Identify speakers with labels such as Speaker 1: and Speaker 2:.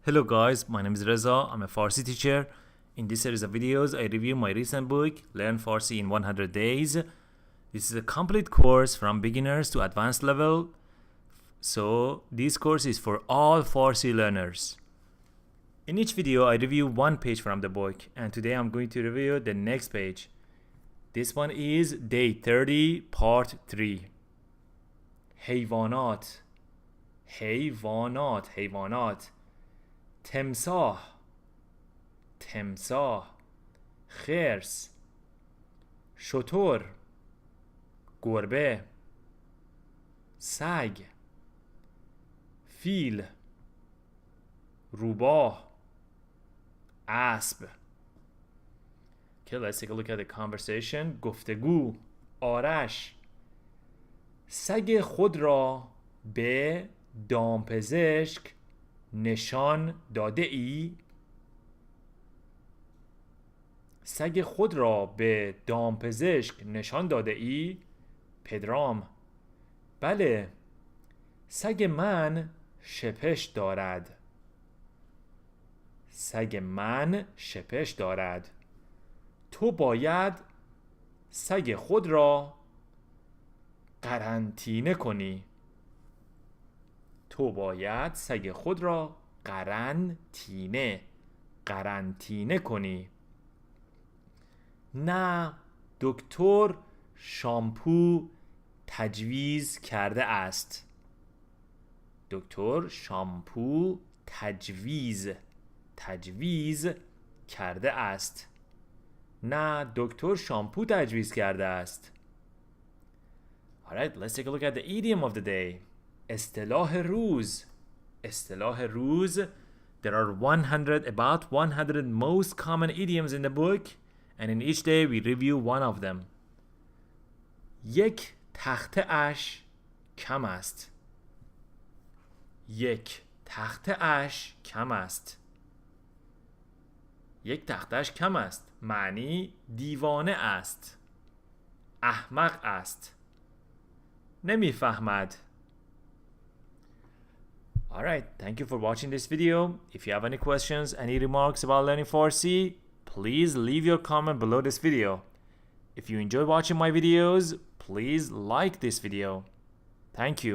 Speaker 1: Hello guys, my name is Reza. I'm a Farsi teacher. In this series of videos, I review my recent book, Learn Farsi in 100 Days. This is a complete course from beginners to advanced level. So this course is for all Farsi learners. In each video, I review one page from the book, and today I'm going to review the next page. This one is Day 30, Part 3. حیوانات حیوانات حیوانات تمساح تمساح خرس شتر گربه سگ فیل روباه اسب. Okay, let's take a look at the conversation. گفتگو آرش سگ خود را به دامپزشک نشان داده ای؟ سگ خود را به دامپزشک نشان داده ای؟ پدرام: بله، سگ من شپش دارد. سگ من شپش دارد. تو باید سگ خود را قرنطینه کنی. تو باید سگ خود را قرنطینه کنی. نه، دکتر شامپو تجویز کرده است. دکتر شامپو تجویز کرده است. نه، دکتر شامپو تجویز کرده است. Alright, let's take a look at the idiom of the day. اصطلاح روز. اصطلاح روز. There are about 100 most common idioms in the book, and in each day we review one of them. یک تخته اش کم است. یک تخته اش کم است. یک تخته‌اش کم است معنی دیوانه است، احمق است، نمیفهمد. Alright, thank you for watching this video. If you have any questions, any remarks about learning Farsi, please leave your comment below this video. If you enjoy watching my videos, please like this video. Thank you.